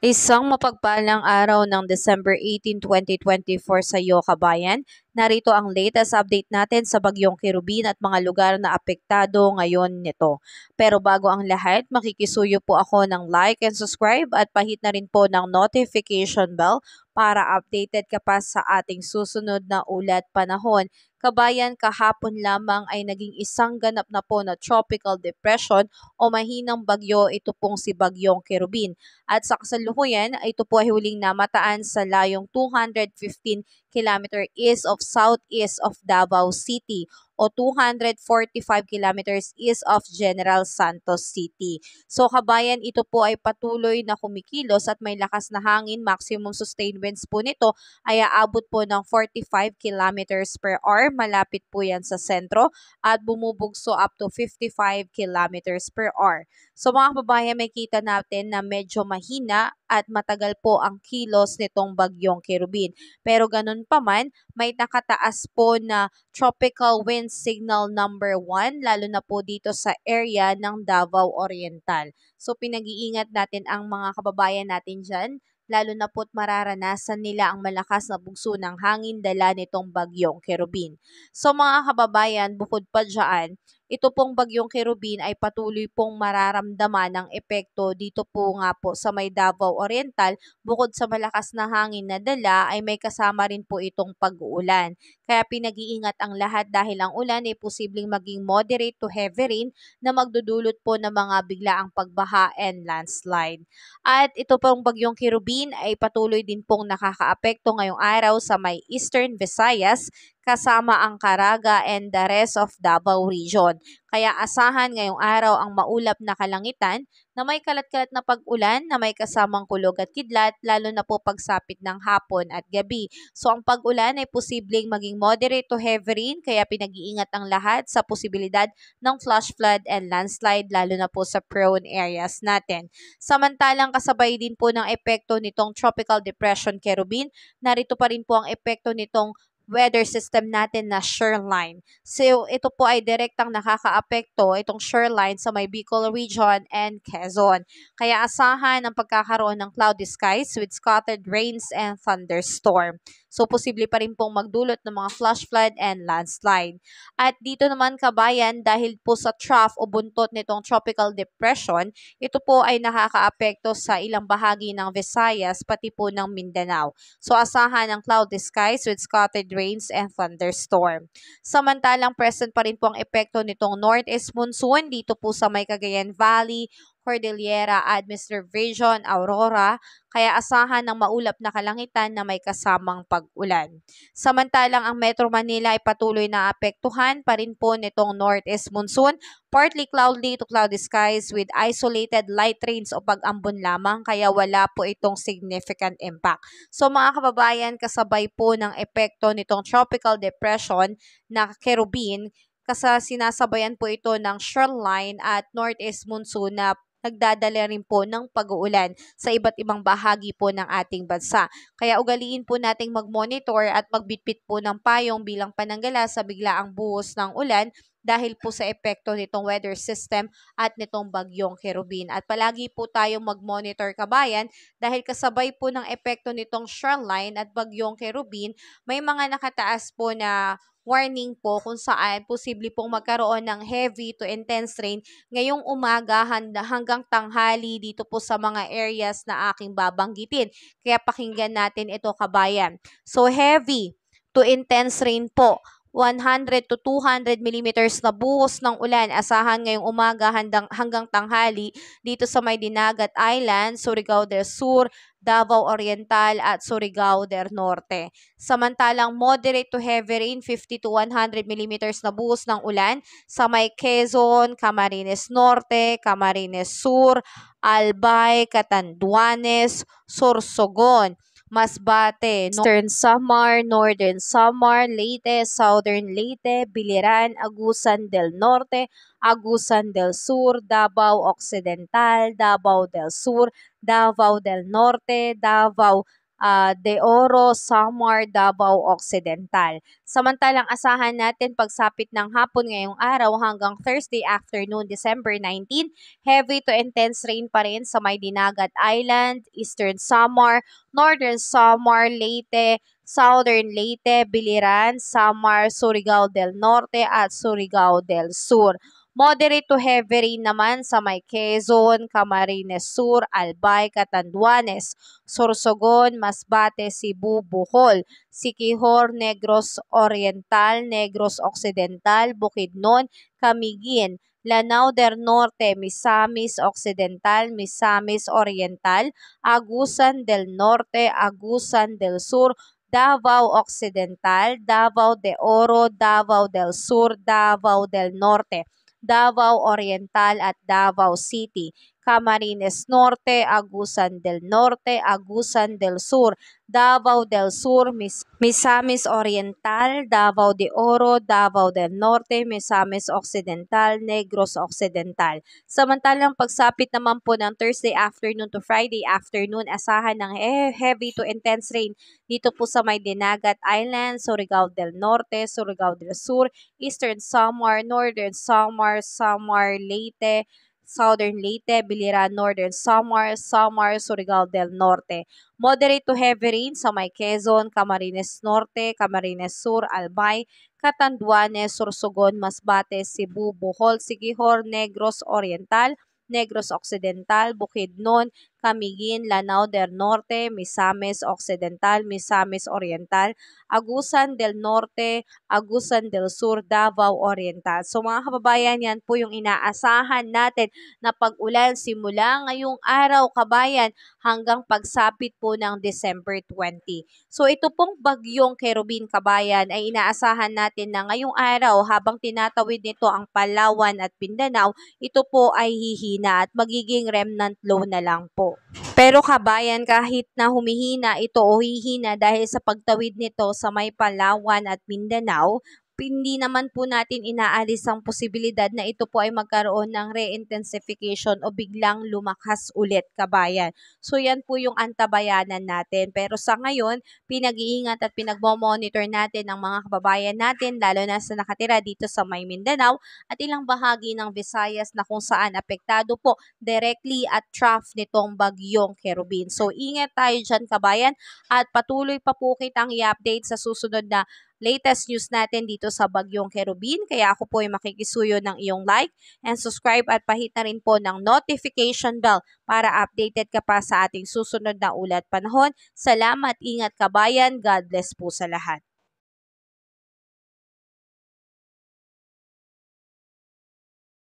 Isang mapagpalang araw ng December 18, 2024 sa iyo, kabayan. Narito ang latest update natin sa Bagyong Kirubin at mga lugar na apektado ngayon nito. Pero bago ang lahat, makikisuyo po ako ng like and subscribe at pahit na rin po ng notification bell para updated ka pa sa ating susunod na ulat panahon. Kabayan, kahapon lamang ay naging isang ganap na po na tropical depression o mahinang bagyo, ito pong si Bagyong Kirubin. At sa kasalukuyan, ito po ay huling namataan sa layong 215 km east of southeast of Davao City o 245 kilometers east of General Santos City. So kabayan, ito po ay patuloy na kumikilos at may lakas na hangin. Maximum sustained winds po nito ay aabot po ng 45 kilometers per hour. Malapit po yan sa sentro at bumubugso up to 55 kilometers per hour. So mga kababayan, may kita natin na medyo mahina at matagal po ang kilos nitong Bagyong Kirubin. Pero ganun pa man, may nakataas po na tropical wind signal number 1, lalo na po dito sa area ng Davao Oriental. So pinag-iingat natin ang mga kababayan natin dyan, lalo na po't mararanasan nila ang malakas na bugso ng hangin dala nitong Bagyong Kirubin. So mga kababayan, bukod pa dyan, ito pong Bagyong Kirubin ay patuloy pong mararamdaman ng epekto dito po nga po sa may Davao Oriental. Bukod sa malakas na hangin na dala ay may kasama rin po itong pag-uulan. Kaya pinag-iingat ang lahat dahil ang ulan ay posibleng maging moderate to heavy rain na magdudulot po ng mga biglaang pagbaha and landslide. At ito pong Bagyong Kirubin ay patuloy din pong nakakaapekto ngayong araw sa may Eastern Visayas, kasama ang Caraga and the rest of Davao region. Kaya asahan ngayong araw ang maulap na kalangitan na may kalat-kalat na pag-ulan na may kasamang kulog at kidlat, lalo na po pagsapit ng hapon at gabi. So ang pag-ulan ay posibleng maging moderate to heavy rain, kaya pinag-iingat ang lahat sa posibilidad ng flash flood and landslide, lalo na po sa prone areas natin. Samantalang kasabay din po ng epekto nitong Tropical Depression Kirubin, narito pa rin po ang epekto nitong weather system natin na shoreline. So, ito po ay direktang nakakaapekto itong shoreline sa may Bicol region and Quezon. Kaya asahan ang pagkakaroon ng cloudy skies with scattered rains and thunderstorm. So, posible pa rin pong magdulot ng mga flash flood and landslide. At dito naman kabayan, dahil po sa trough o buntot nitong tropical depression, ito po ay nakakaapekto sa ilang bahagi ng Visayas pati po ng Mindanao. So, asahan ang cloudy skies with scattered rains and thunderstorm. Samantalang present pa rin po ang epekto nitong northeast monsoon dito po sa may Cagayan Valley, Cordillera, Administrative Region, Aurora, kaya asahan ng maulap na kalangitan na may kasamang pag-ulan. Samantalang ang Metro Manila ay patuloy na apektuhan pa rin po nitong northeast monsoon, partly cloudy to cloudy skies with isolated light rains o pag-ambon lamang, kaya wala po itong significant impact. So mga kababayan, kasabay po ng epekto nitong tropical depression na Kirubin, sinasabayan po ito ng shoreline at northeast monsoon na nagdadala rin po ng pag-uulan sa iba't ibang bahagi po ng ating bansa. Kaya ugaliin po nating mag-monitor at magbitbit po ng payong bilang pananggala sa biglaang buhos ng ulan dahil po sa epekto nitong weather system at nitong Bagyong Kirubin. At palagi po tayong mag-monitor kabayan dahil kasabay po ng epekto nitong shoreline at Bagyong Kirubin, may mga nakataas po na warning po kung saan posible pong magkaroon ng heavy to intense rain ngayong umaga hanggang tanghali dito po sa mga areas na aking babanggitin. Kaya pakinggan natin ito kabayan. So heavy to intense rain po, 100 to 200 millimeters na buhos ng ulan asahan ngayong umaga hanggang tanghali dito sa may Dinagat Island, Surigao del Sur, Davao Oriental at Surigao del Norte. Samantalang moderate to heavy rain, 50 to 100 millimeters na buhos ng ulan sa may Quezon, Camarines Norte, Camarines Sur, Albay, Catanduanes, Sorsogon, Masbate, Eastern Samar, Northern Samar, Leyte, Southern Leyte, Biliran, Agusan del Norte, Agusan del Sur, Davao Occidental, Davao del Sur, Davao del Norte, Davao De Oro, Samar, Davao Occidental. Samantalang asahan natin pagsapit ng hapon ngayong araw hanggang Thursday afternoon, December 19, heavy to intense rain pa rin sa may Dinagat Island, Eastern Samar, Northern Samar, Leyte, Southern Leyte, Biliran, Samar, Surigao del Norte at Surigao del Sur. Moderate to heavy rain naman sa may Quezon, Camarines Sur, Albay, Catanduanes, Sorsogon, Masbate, Cebu, Bohol, Siquijor, Negros Oriental, Negros Occidental, Bukidnon, Camiguin, Lanao del Norte, Misamis Occidental, Misamis Oriental, Agusan del Norte, Agusan del Sur, Davao Occidental, Davao de Oro, Davao del Sur, Davao del Norte, Davao Oriental at Davao City, Camarines Norte, Agusan del Norte, Agusan del Sur, Davao del Sur, Misamis Oriental, Davao de Oro, Davao del Norte, Misamis Occidental, Negros Occidental. Samantalang pagsapit naman po ng Thursday afternoon to Friday afternoon, asahan ng heavy to intense rain dito po sa may Dinagat Island, Surigao del Norte, Surigao del Sur, Eastern Samar, Northern Samar, Samar, Leyte, Southern Leyte, Biliran, Northern Samar, Samar, Surigao del Norte. Moderate to heavy rain sa may Quezon, Camarines Norte, Camarines Sur, Albay, Catanduanes, Sorsogon, Masbate, Cebu, Bohol, Siquijor, Negros Oriental, Negros Occidental, Bukidnon, Camiguin, Lanao del Norte, Misamis Occidental, Misamis Oriental, Agusan del Norte, Agusan del Sur, Davao Oriental. So mga kababayan, yan po yung inaasahan natin na pag-ulan simula ngayong araw, kabayan, hanggang pagsapit po ng December 20. So ito pong bagyong Kerubin, kabayan, ay inaasahan natin na ngayong araw habang tinatawid nito ang Palawan at Mindanao, ito po ay hihina at magiging remnant low na lang po. Pero kabayan, kahit na humihina ito o hihina dahil sa pagtawid nito sa may Palawan at Mindanao, hindi naman po natin inaalis ang posibilidad na ito po ay magkaroon ng re-intensification o biglang lumakas ulit, kabayan. So yan po yung antabayanan natin. Pero sa ngayon, pinag-iingat at pinagmo-monitor natin ang mga kababayan natin, lalo na sa nakatira dito sa may Mindanao at ilang bahagi ng Visayas na kung saan apektado po directly at trough nitong bagyong Kerubin. So ingat tayo dyan, kabayan, at patuloy pa po kitang i-update sa susunod na latest news natin dito sa bagyong Kerubin. Kaya ako po ay makikisuyo ng iyong like and subscribe at pahit na rin po ng notification bell para updated ka pa sa ating susunod na ulat panahon. Salamat, ingat kabayan, God bless po sa lahat.